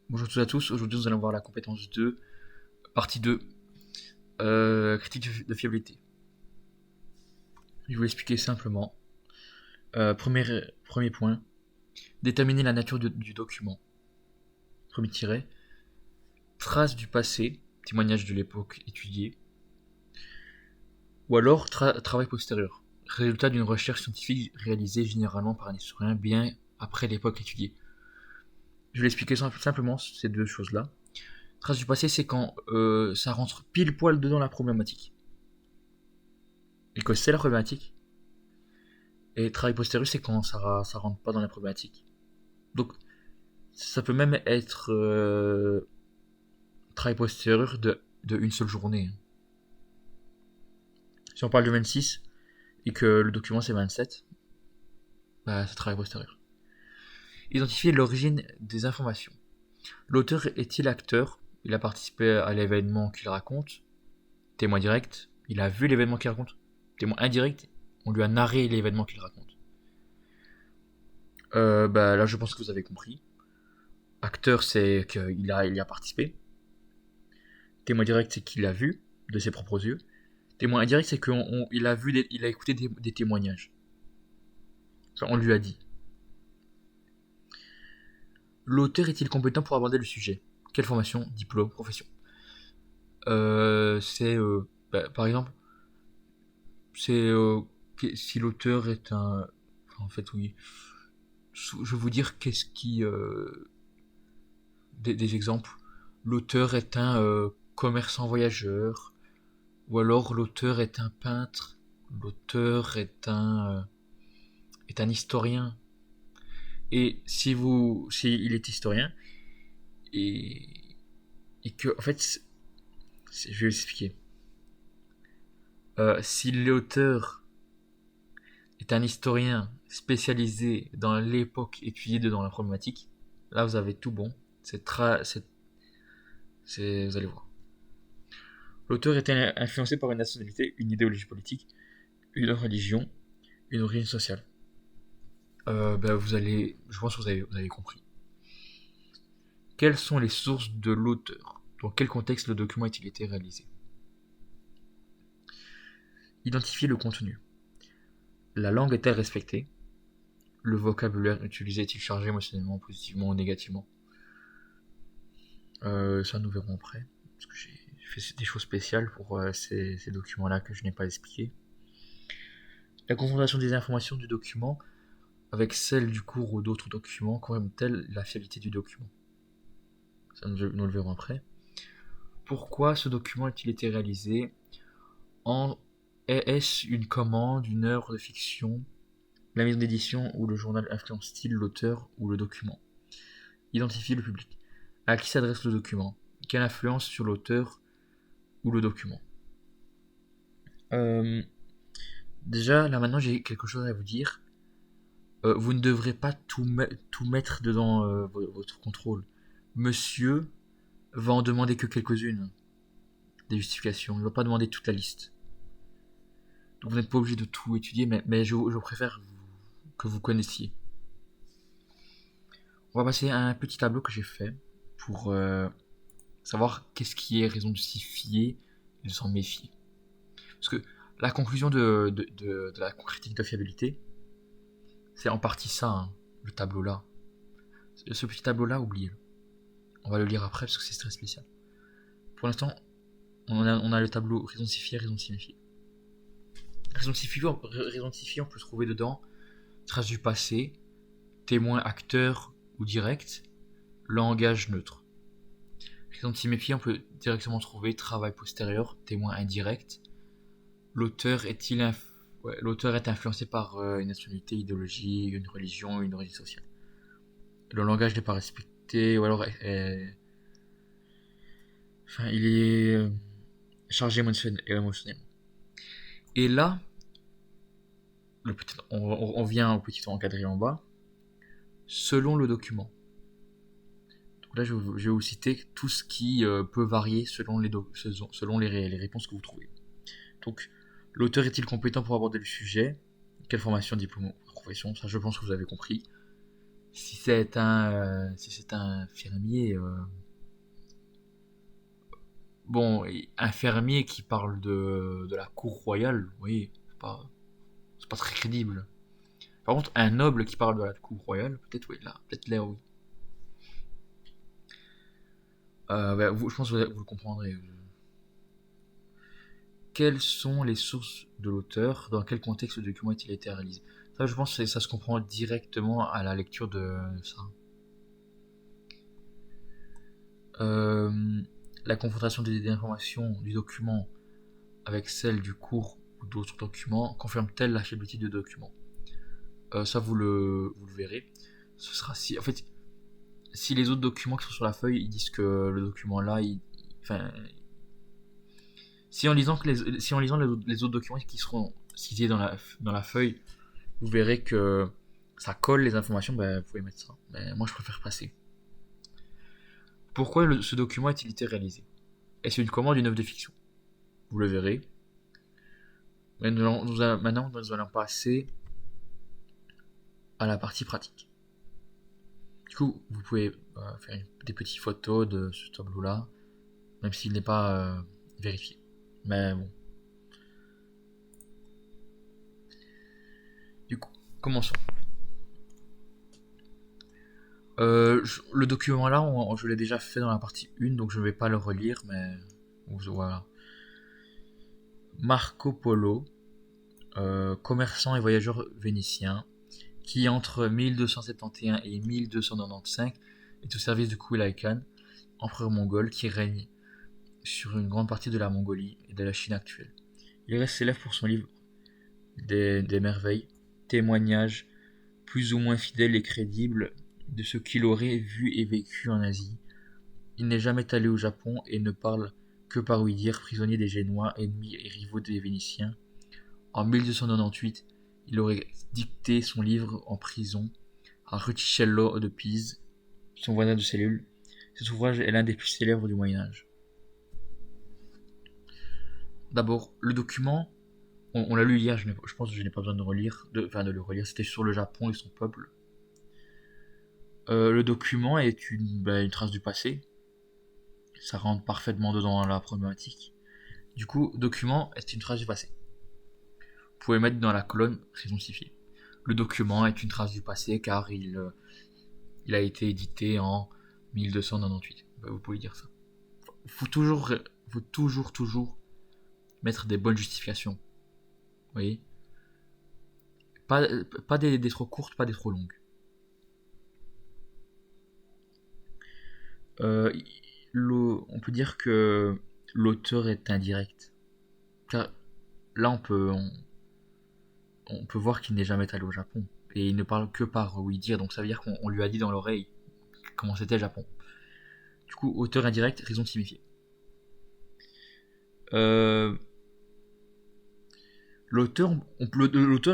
Bonjour à tous, aujourd'hui nous allons voir la compétence 2, partie 2, critique de fiabilité. Je vais vous l'expliquer simplement. Premier point, déterminer la nature du document. Premier tiret, trace du passé, témoignage de l'époque étudiée, ou alors travail postérieur, résultat d'une recherche scientifique réalisée généralement par un historien bien après l'époque étudiée. Je vais expliquer simplement ces deux choses-là. Trace du passé, c'est quand ça rentre pile poil dedans la problématique. Et que c'est la problématique. Et travail postérieur, c'est quand ça rentre pas dans la problématique. Donc, ça peut même être travail postérieur de une seule journée. Si on parle de 26 et que le document c'est 27, bah, c'est travail postérieur. Identifier l'origine des informations. L'auteur est-il acteur? Il a participé à l'événement qu'il raconte. Témoin direct. Il a vu l'événement qu'il raconte. Témoin indirect. On lui a narré l'événement qu'il raconte. Bah, là, je pense que vous avez compris. Acteur, c'est qu'il il a participé. Témoin direct, c'est qu'il l'a vu de ses propres yeux. Témoin indirect, c'est qu'il a il a écouté des témoignages. Ça, on lui a dit. L'auteur est-il compétent pour aborder le sujet? Quelle formation, diplôme, profession? Par exemple, c'est si l'auteur est un. Enfin, en fait, oui. Je vais vous dire qu'est-ce qui. Des exemples. L'auteur est un commerçant voyageur, ou alors l'auteur est un peintre, l'auteur est un historien. Et si il est historien et, et que en fait, je vais l'expliquer. Si l'auteur est un historien spécialisé dans l'époque étudiée dans la problématique, là vous avez tout bon. Vous allez voir. L'auteur est influencé par une nationalité, une idéologie politique, une religion, une origine sociale. Je pense que vous avez compris. Quelles sont les sources de l'auteur? Dans quel contexte le document a-t-il été réalisé? Identifier le contenu. La langue est-elle respectée? Le vocabulaire utilisé est-il chargé émotionnellement, positivement ou négativement? Ça nous verrons après. Parce que j'ai fait des choses spéciales pour ces documents-là que je n'ai pas expliqués. La confrontation des informations du document avec celle du cours ou d'autres documents confirme-t-elle la fiabilité du document? Ça nous le verrons après. Pourquoi ce document a-t-il été réalisé? En Est-ce une commande, une œuvre de fiction? La maison d'édition ou le journal influence-t-il l'auteur ou le document? Identifier le public. À qui s'adresse le document? Quelle influence sur l'auteur ou le document? Euh, Déjà, là maintenant, j'ai quelque chose à vous dire. Vous ne devrez pas tout mettre dedans votre contrôle. Monsieur va en demander que quelques-unes des justifications. Il ne va pas demander toute la liste. Donc vous n'êtes pas obligé de tout étudier, mais je préfère que vous connaissiez. On va passer à un petit tableau que j'ai fait pour savoir qu'est-ce qui est raison de s'y fier et de s'en méfier. Parce que la conclusion de la critique de fiabilité, c'est en partie ça, hein, le tableau là. Ce petit tableau là, oubliez-le. On va le lire après parce que c'est très spécial. Pour l'instant, on a le tableau raison de s'y fier, raison de s'y méfier. Raison de s'y fier, on peut trouver dedans traces du passé, témoin acteur ou direct, langage neutre. Raison de s'y méfier, on peut directement trouver travail postérieur, témoin indirect. L'auteur l'auteur est influencé par une nationalité, idéologie, une religion, une origine sociale. Le langage n'est pas respecté, ou alors enfin, il est chargé émotionnellement. Et là, on vient au petit encadré en bas, selon le document. Donc là, je vais vous citer tout ce qui peut varier selon les réponses que vous trouvez. Donc, l'auteur est-il compétent pour aborder le sujet? Quelle formation, diplôme ou profession? Ça, je pense que vous avez compris. Si c'est un fermier, bon, un fermier qui parle de la cour royale, oui, c'est pas très crédible. Par contre, un noble qui parle de la cour royale, peut-être oui, là, peut-être là, oui. Bah, je pense que vous le comprendrez. Quelles sont les sources de l'auteur? Dans quel contexte le document a-t-il été réalisé? Ça, je pense que ça se comprend directement à la lecture de ça. Euh, la confrontation des informations du document avec celle du cours ou d'autres documents confirme-t-elle la fiabilité du document? Ça, vous le verrez. Ce sera si, en fait, si les autres documents qui sont sur la feuille, ils disent que le document là, enfin, si en lisant les autres documents qui seront cités dans la feuille, vous verrez que ça colle les informations, ben, vous pouvez mettre ça. Mais moi, je préfère passer. Pourquoi ce document a-t-il été réalisé? Est-ce une commande d'une œuvre de fiction? Vous le verrez. Maintenant, nous allons passer à la partie pratique. Du coup, vous pouvez faire des petites photos de ce tableau-là, même s'il n'est pas vérifié. Mais bon. Du coup, commençons. Le document là, je l'ai déjà fait dans la partie 1, donc je ne vais pas le relire, mais voilà. Marco Polo, commerçant et voyageur vénitien, qui entre 1271 et 1295 est au service de Kublai Khan, empereur mongol qui règne sur une grande partie de la Mongolie et de la Chine actuelle. Il reste célèbre pour son livre des merveilles, témoignages plus ou moins fidèles et crédibles de ce qu'il aurait vu et vécu en Asie. Il n'est jamais allé au Japon et ne parle que par ouï-dire, prisonnier des Génois, ennemis et rivaux des Vénitiens. En 1298, il aurait dicté son livre en prison à Ruticello de Pise, son voisin de cellule. Cet ouvrage est l'un des plus célèbres du Moyen-Âge. D'abord, le document, on l'a lu hier, je pense que je n'ai pas besoin de de le relire, c'était sur le Japon et son peuple. Le document est une trace du passé, ça rentre parfaitement dedans la problématique. Du coup, document est une trace du passé. Vous pouvez mettre dans la colonne raison-cifiée. Le document est une trace du passé car il a été édité en 1298. Vous pouvez dire ça. Faut toujours, toujours mettre des bonnes justifications. Vous voyez, pas des trop courtes, pas des trop longues. Euh, on peut dire que l'auteur est indirect. Car là, on peut voir qu'il n'est jamais allé au Japon. Et il ne parle que par oui dire, donc ça veut dire qu'on lui a dit dans l'oreille comment c'était le Japon. Du coup, auteur indirect, raison signifiée. Euh, l'auteur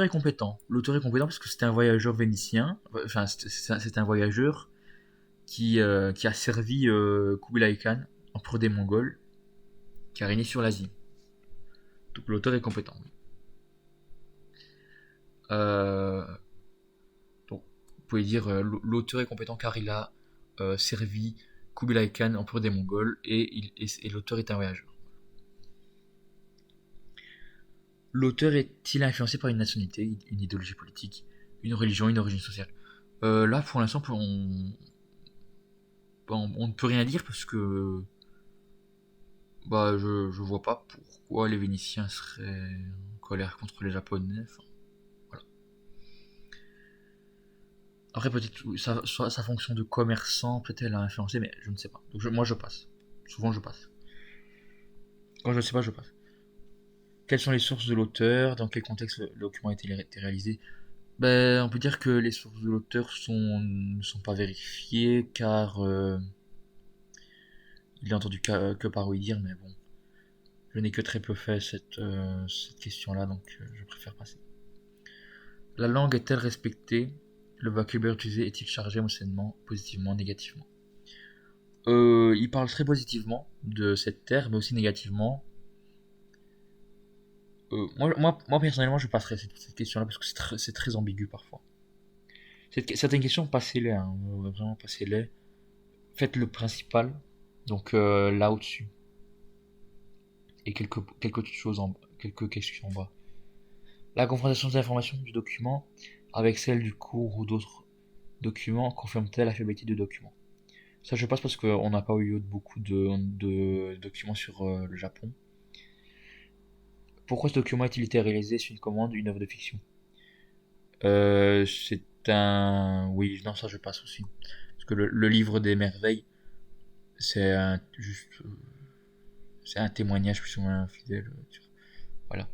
est compétent. L'auteur est compétent parce que c'est un voyageur vénitien. Enfin, c'est un voyageur qui a servi Kublai Khan, empereur des Mongols, qui a régné sur l'Asie. Donc l'auteur est compétent. Oui. Euh, donc, vous pouvez dire l'auteur est compétent car il a servi Kublai Khan, empereur des Mongols, et l'auteur est un voyageur. L'auteur est-il influencé par une nationalité, une idéologie politique, une religion, une origine sociale? Là, pour l'instant, on ne peut rien dire parce que je vois pas pourquoi les Vénitiens seraient en colère contre les Japonais. Enfin, voilà. Après, peut-être sa fonction de commerçant, peut-être elle a influencé, mais je ne sais pas. Donc moi, je passe. Souvent, je passe. Quand je ne sais pas, je passe. Quelles sont les sources de l'auteur? Dans quel contexte le document a été réalisé? Ben, on peut dire que les sources de l'auteur ne sont pas vérifiées car il est entendu que par oui dire, mais bon, je n'ai que très peu fait cette question-là, donc je préfère passer. La langue est-elle respectée? Le vocabulaire utilisé est-il chargé émotionnellement, positivement, négativement? Il parle très positivement de cette terre, mais aussi négativement. Moi, personnellement, je passerai cette question-là parce que c'est très ambigu parfois. Certaines questions, passez-les, hein, vraiment passez-les. Faites le principal, donc là au-dessus, et quelques questions en bas. La confrontation des informations du document avec celle du cours ou d'autres documents confirme-t-elle la fiabilité du document? Ça, je passe parce qu'on n'a pas eu beaucoup de documents sur le Japon. Pourquoi ce document a-t-il été réalisé sur une commande, une œuvre de fiction? C'est un... Oui, non, ça je passe aussi. Parce que le livre des merveilles, juste... c'est un témoignage plus ou moins fidèle. Voilà.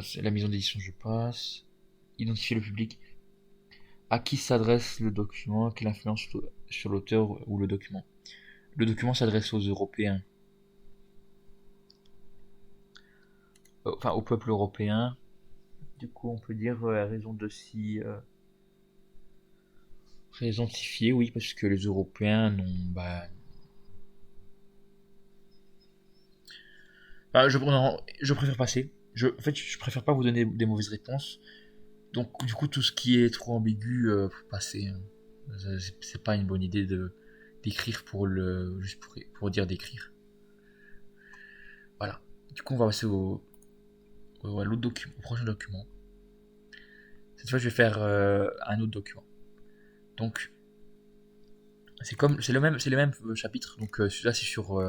C'est la maison d'édition, je passe. Identifier le public. À qui s'adresse le document? Quelle influence sur l'auteur ou le document? Le document s'adresse aux Européens. Enfin, au peuple européen. Du coup, on peut dire raison de s'y fier, oui, parce que les Européens n'ont... non, je préfère passer. En fait, je préfère pas vous donner des mauvaises réponses. Donc, du coup, tout ce qui est trop ambigu, faut passer, hein. C'est pas une bonne idée de d'écrire juste pour dire d'écrire. Voilà. Du coup, on va passer à l'autre document, au prochain document. Cette fois, je vais faire un autre document. Donc, c'est les mêmes chapitres. Donc, celui-là, c'est sur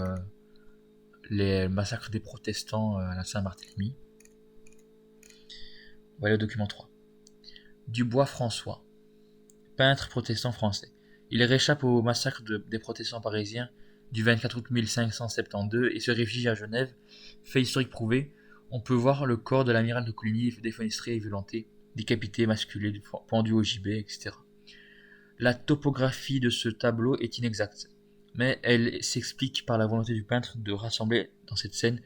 les massacres des protestants à la Saint-Barthélemy. Voilà le document 3. Dubois François, peintre protestant français. Il réchappe au massacre des protestants parisiens du 24 août 1572 et se réfugie à Genève. Fait historique prouvé, on peut voir le corps de l'amiral de Coligny défenestré et violenté, décapité, masculé, pendu au gibet, etc. La topographie de ce tableau est inexacte, mais elle s'explique par la volonté du peintre de rassembler dans cette scène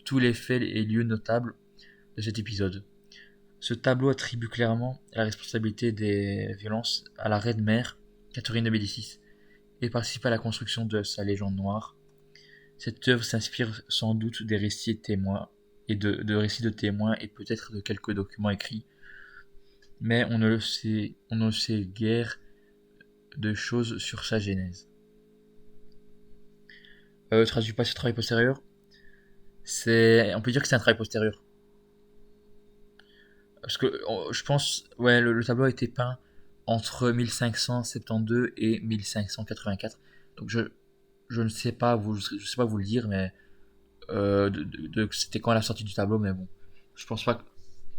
tous les faits et lieux notables de cet épisode. Ce tableau attribue clairement la responsabilité des violences à la reine mère, Catherine de Médicis, et participe à la construction de sa légende noire. Cette œuvre s'inspire sans doute des récits témoins et de récits de témoins et peut-être de quelques documents écrits, mais on ne sait guère de choses sur sa genèse. Traduit pas ce travail postérieur. On peut dire que c'est un travail postérieur. Parce que je pense, ouais, le tableau a été peint entre 1572 et 1584. Donc je ne sais pas je sais pas vous le dire, mais c'était quand la sortie du tableau, mais bon, je pense pas que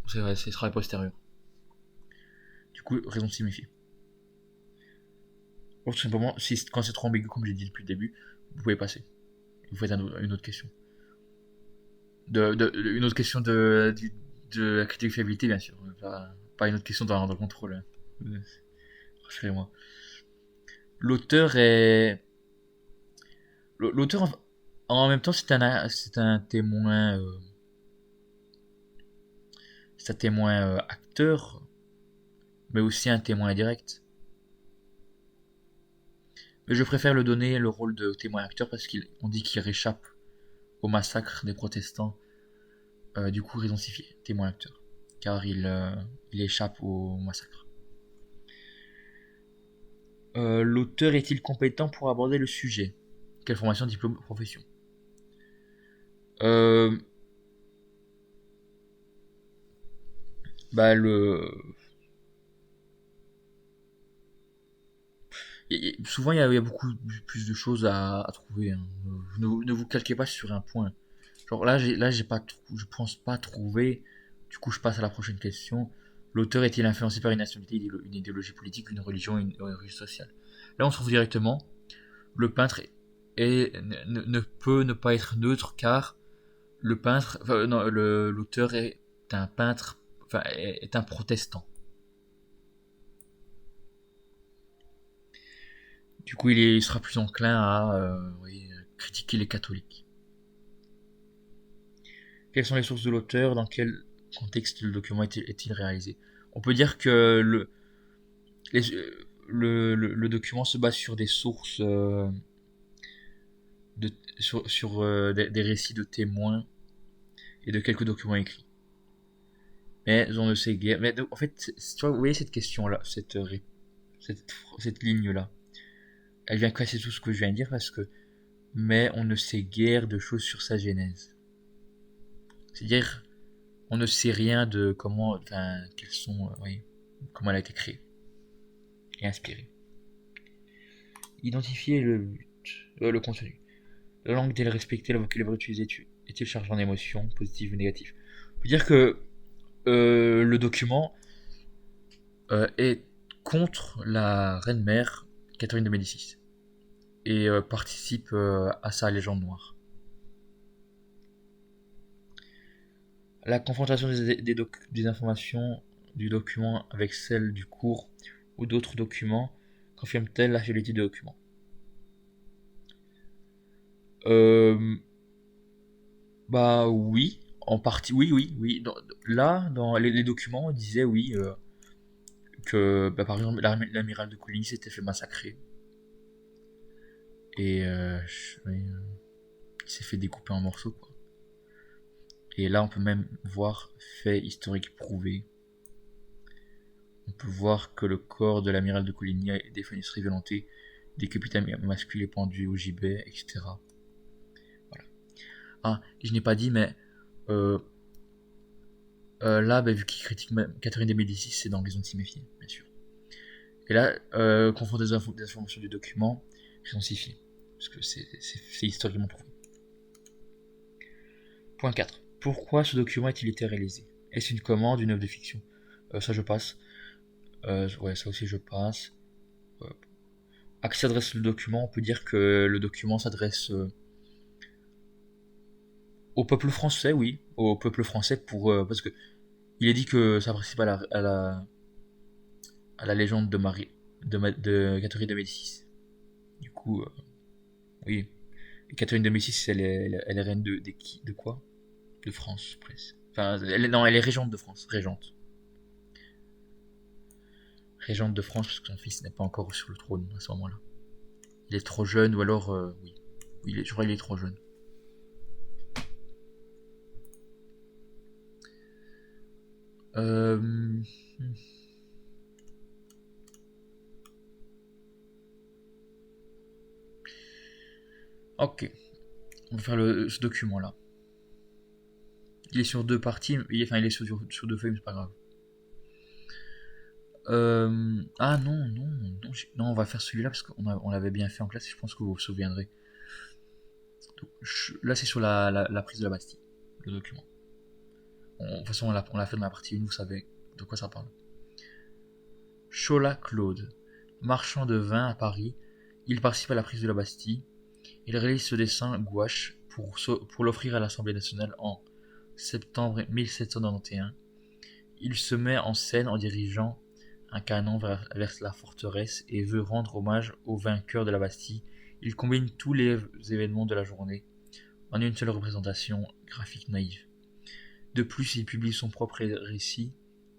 c'est vrai, c'est travail postérieur. Du coup, raison de s'y méfier. Ou tout simplement, quand c'est trop ambigu, comme j'ai dit depuis le début, vous pouvez passer. Vous faites une autre question. Une autre question de la critique de fiabilité, bien sûr. Pas une autre question dans le contrôle. Rassurez-moi. L'auteur est. L'auteur, en même temps, c'est un témoin. C'est un témoin acteur, mais aussi un témoin indirect. Mais je préfère le donner le rôle de témoin acteur parce qu'on dit qu'il réchappe au massacre des protestants. Du coup, raison témoin acteur. Car il échappe au massacre. L'auteur est-il compétent pour aborder le sujet? Quelle formation, diplôme, profession? euh, bah le Souvent il y a beaucoup plus de choses à trouver, hein. Ne vous calquez pas sur un point. Genre là j'ai pas je pense pas trouver. Du coup je passe à la prochaine question. L'auteur est-il influencé par une nationalité, une idéologie politique, une religion, une origine sociale? Là on se trouve directement. Le peintre ne peut ne pas être neutre car le peintre, enfin, non, l'auteur est un peintre, enfin est un protestant. Du coup, il sera plus enclin à oui, critiquer les catholiques. Quelles sont les sources de l'auteur? Dans quel contexte le document est-il réalisé? On peut dire que les- le document se base sur des sources, sur des récits de témoins et de quelques documents écrits. Mais on ne sait guère. Mais donc, en fait, tu vois, vous voyez cette question-là, cette ligne-là, elle vient casser tout ce que je viens de dire parce que mais on ne sait guère de choses sur sa genèse. C'est-à-dire, on ne sait rien de comment, enfin, quels sont, oui, comment elle a été créée et inspirée. Identifier le contenu. La langue est-elle respectée, le vocabulaire utilisé est-il chargé en émotions, positives ou négatives. On peut dire que le document est contre la reine-mère Catherine de Médicis et participe à sa légende noire. La confrontation des informations du document avec celles du cours ou d'autres documents confirme-t-elle la fiabilité du document? euh, Bah oui, en partie, oui, oui, oui. Là, dans les documents, on disait oui que, bah, par exemple, l'amiral de Coligny s'était fait massacrer et oui, il s'est fait découper en morceaux, quoi. Et là, on peut même voir fait historique prouvé. On peut voir que le corps de l'amiral de Coligny a des fenêtres violentés, des capitaines masculins pendus au gibet, etc. Voilà. Ah, je n'ai pas dit, mais euh, là, bah, vu qu'il critique Catherine de Médicis, c'est dans Les Ondes méfier, bien sûr. Et là, confondre des informations du document, raison parce que c'est historiquement prouvé. Point 4. Pourquoi ce document a-t-il été réalisé? Est-ce une commande, une œuvre de fiction? Ça, je passe. Ouais, ça aussi, je passe. Euh, à qui s'adresse le document? On peut dire que le document s'adresse au peuple français, oui. Au peuple français parce que il est dit que ça participe à la légende de Marie, de Catherine de Médicis. Du coup, oui. Et Catherine de Médicis, elle est reine de quoi? De France, presque. Enfin, non, elle est régente de France. Régente. Régente de France, parce que son fils n'est pas encore sur le trône à ce moment-là. Il est trop jeune, ou alors, oui. Oui, je crois qu'il est trop jeune. Euh... Ok. On va faire ce document-là. Il est sur deux parties, enfin, il est sur deux feuilles, mais c'est pas grave. Ah non, non, non, non, on va faire celui-là parce qu'on l'avait bien fait en classe et je pense que vous vous souviendrez. Donc, là, c'est sur la prise de la Bastille, le document. De toute façon, on l'a fait dans la partie 1, vous savez de quoi ça parle. Chola Claude, marchand de vin à Paris, il participe à la prise de la Bastille. Il réalise ce dessin gouache pour l'offrir à l'Assemblée nationale en septembre 1791. Il se met en scène en dirigeant un canon vers la forteresse et veut rendre hommage aux vainqueurs de la Bastille. Il combine tous les événements de la journée en une seule représentation graphique naïve. De plus, il publie son propre récit,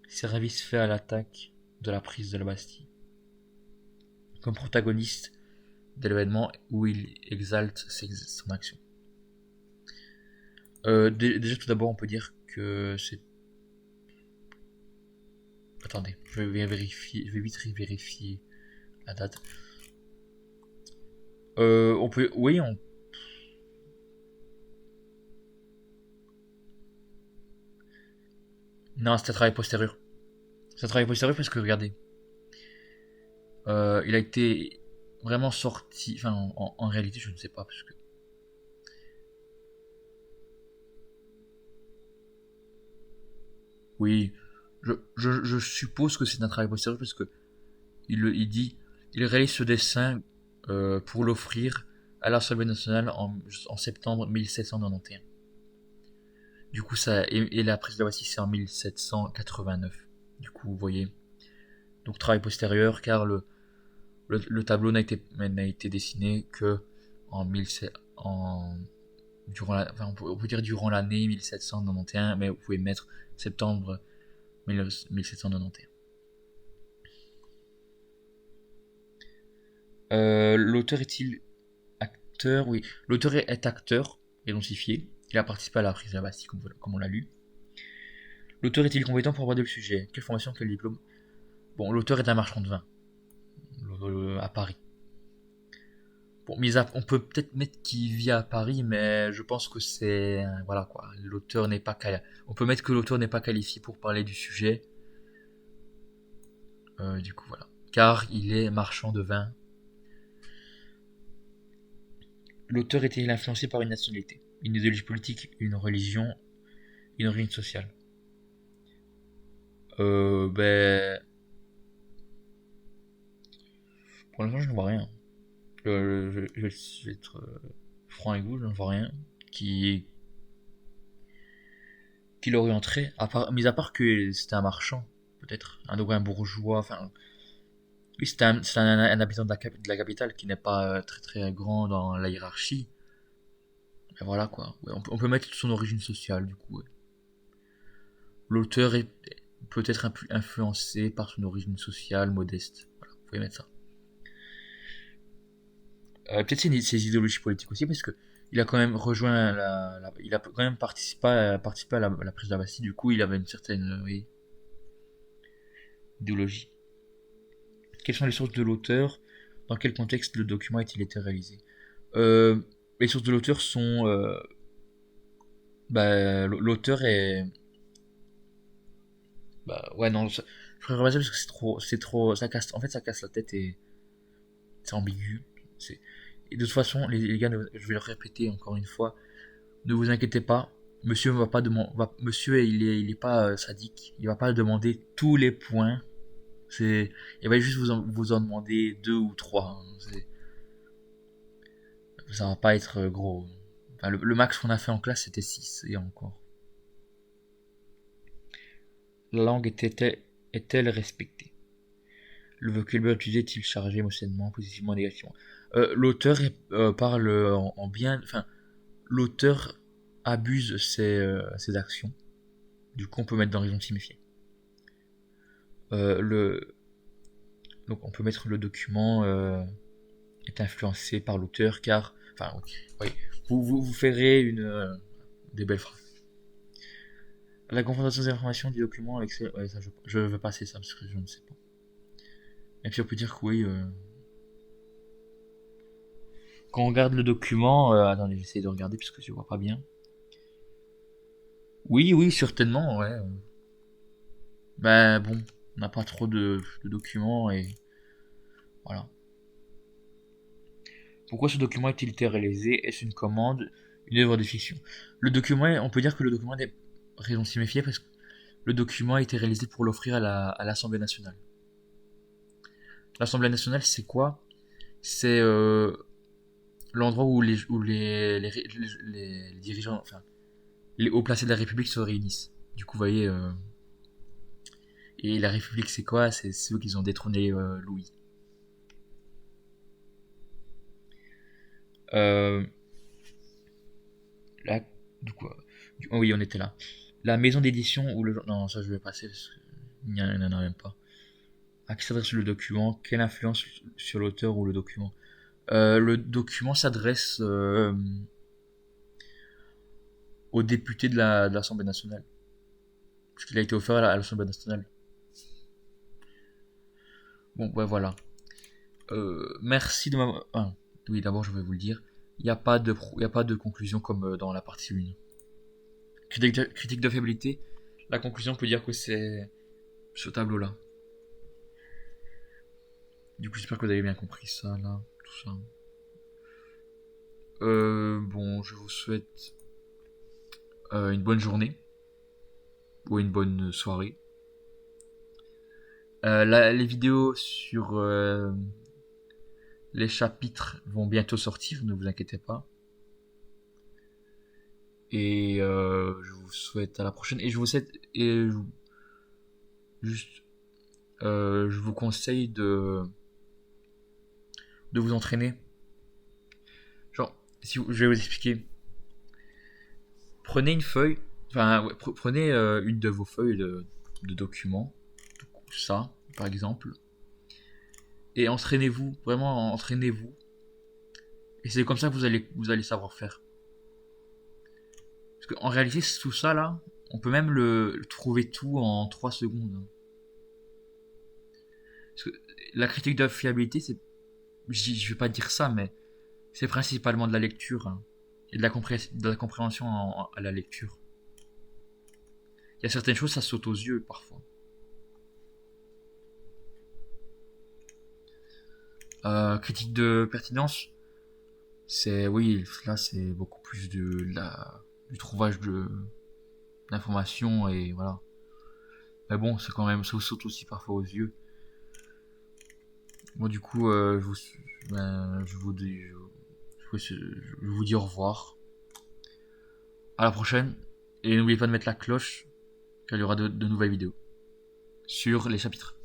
Service fait à l'attaque de la prise de la Bastille, comme protagoniste de l'événement où il exalte son action. Déjà, tout d'abord, on peut dire que c'est. Attendez, je vais vite vérifier la date. On peut, oui, non, c'est un travail postérieur. C'est un travail postérieur parce que regardez, il a été vraiment sorti. Enfin, en réalité, je ne sais pas parce que. Oui, je suppose que c'est un travail postérieur parce que il dit, il réalise ce dessin pour l'offrir à l'Assemblée nationale en septembre 1791. Du coup, et la prise de la Bastille, c'est en 1789. Du coup, vous voyez. Donc, travail postérieur, car le tableau n'a été dessiné que en 1700, enfin, on peut dire durant l'année 1791, mais vous pouvez mettre septembre 1791. L'auteur est-il acteur? Oui, l'auteur est acteur, identifié. Il a participé à la prise de la Bastille, comme on l'a lu. L'auteur est-il compétent pour aborder le sujet? Quelle formation, quel diplôme? Bon, l'auteur est un marchand de vin à Paris. Bon, on peut peut-être mettre qu'il vit à Paris, mais je pense que c'est voilà quoi. L'auteur n'est pas on peut mettre que l'auteur n'est pas qualifié pour parler du sujet. Du coup voilà, car il est marchand de vin. L'auteur était influencé par une nationalité, une idéologie politique, une religion, une origine sociale. Ben pour l'instant je ne vois rien. Je vais être franc avec vous, je ne vois rien qui l'orienterait, mis à part que c'était un marchand, peut-être, un bourgeois, enfin, oui, c'est un habitant de la capitale qui n'est pas très très grand dans la hiérarchie. Mais voilà quoi, ouais, on peut mettre son origine sociale du coup. Ouais. L'auteur est peut-être influencé par son origine sociale modeste. Voilà, vous pouvez mettre ça. Peut-être ses idéologies politiques aussi, parce que il a quand même rejoint il a quand même participé à la prise de la Bastille. Du coup, il avait une certaine oui, idéologie. Quelles sont les sources de l'auteur? Dans quel contexte le document a-t-il été réalisé? euh, Les sources de l'auteur sont l'auteur est ouais non je préfère ça parce que c'est trop ça casse en fait ça casse la tête et c'est ambigu. Et de toute façon les gars, je vais le répéter encore une fois, ne vous inquiétez pas, monsieur va pas demander monsieur il est pas sadique, il va pas demander tous les points. Il va juste vous en demander deux ou trois, hein. Ça va pas être gros. Enfin, le max qu'on a fait en classe c'était 6 et encore. La langue est-elle respectée? Le vocabulaire utilisé est-il chargé émotionnellement, positivement, négativement? L'auteur parle en bien. Enfin, l'auteur abuse ses actions. Du coup, on peut mettre dans raison de signifier. Le, donc, on peut mettre le document est influencé par l'auteur car. Enfin, oui. Vous ferez des belles phrases. La confrontation des informations du document avec ouais, ça, je veux passer ça parce que je ne sais pas. Et puis on peut dire que oui. Quand on regarde le document, attendez, j'essaie de regarder puisque je vois pas bien. Oui, oui, certainement, ouais. Ben bon, on n'a pas trop de documents et voilà. Pourquoi ce document a-t-il été réalisé? Est-ce une commande, une œuvre de fiction? Le document, on peut dire que le document est raison de signifier parce que le document a été réalisé pour l'offrir à l'Assemblée nationale. L'Assemblée nationale, c'est quoi? C'est l'endroit où les dirigeants, enfin, les hauts placés de la République se réunissent. Du coup, vous voyez, et la République, c'est quoi? C'est ceux qui ont détrôné Louis. Euh, là, du coup, oh oui, on était là. La maison d'édition ou le... Non, ça je vais passer parce qu'il n'y en a même pas. À qui s'adresse le document? Quelle influence sur l'auteur ou le document? Le document s'adresse aux députés de l'Assemblée nationale. Parce qu'il a été offert à l'Assemblée nationale. Bon, ouais, voilà. Merci de m'avoir... Ah, oui, d'abord, je vais vous le dire. Il n'y a pas de conclusion comme dans la partie 1. Critique de fiabilité. La conclusion peut dire que c'est ce tableau-là. Du coup, j'espère que vous avez bien compris ça, là, tout ça. Bon, je vous souhaite une bonne journée ou une bonne soirée. Les vidéos sur les chapitres vont bientôt sortir, ne vous inquiétez pas. Et je vous souhaite à la prochaine. Et je vous souhaite juste, je vous conseille de vous entraîner. Genre, je vais vous expliquer. Prenez une feuille, enfin, ouais, prenez une de vos feuilles de documents, ça, par exemple, et entraînez-vous, vraiment entraînez-vous. Et c'est comme ça que vous allez savoir faire. Parce qu'en réalité, tout ça là, On peut même le trouver tout en 3 secondes, hein. Parce que la critique de fiabilité, c'est, je vais pas dire ça, mais c'est principalement de la lecture, hein, et de la compréhension à la lecture. Il y a certaines choses, ça saute aux yeux parfois. Critique de pertinence, c'est, oui, là c'est beaucoup plus du trouvage d'informations et voilà. Mais bon, c'est quand même, ça saute aussi parfois aux yeux. Bon, du coup, je vous dis au revoir. À la prochaine. Et n'oubliez pas de mettre la cloche, car il y aura de nouvelles vidéos sur les chapitres.